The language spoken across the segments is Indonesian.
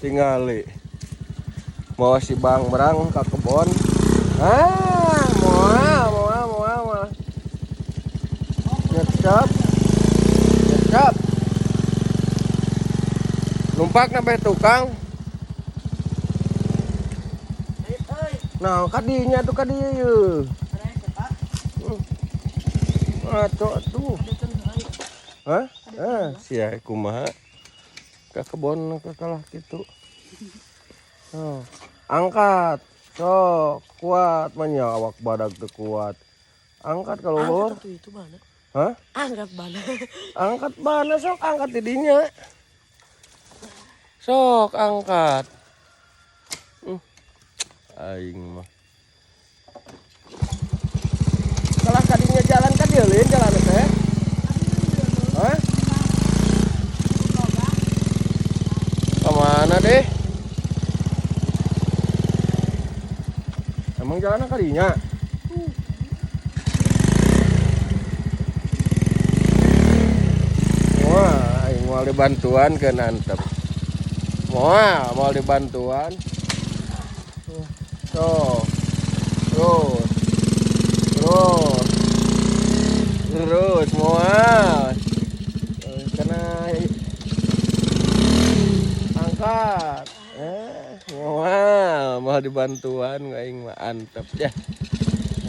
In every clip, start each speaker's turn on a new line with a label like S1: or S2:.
S1: tingali mau si Bang Brang ke kebon. Moal. Nyecap. Numpak nambah tukang. Nah, kadinya tuh kadieu. Ngaco tuh. Hah? Sia kumaha. Ke kebon ke kalah gitu. Oh, angkat. Sok kuat manya awak badag teu kuat. Angkat kalau luar.
S2: Angkat itu mana?
S1: Hah?
S2: Angkat mana?
S1: Angkat mana sok angkat didinya. Sok angkat. Aing mah. Kalah kadinya jalan ka dieu leuin jalan teh. Hah? Kemana deh? Emang jalan kadinya? Wah, aing mau dibantuan ke nantep. Mau dibantuan. Tuh. Terus mual. Kena angkat. Mau dibantuan aing mah antep ya.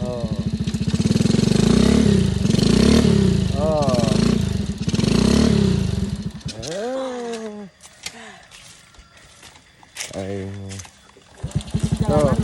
S1: Oh. Aing. Tuh.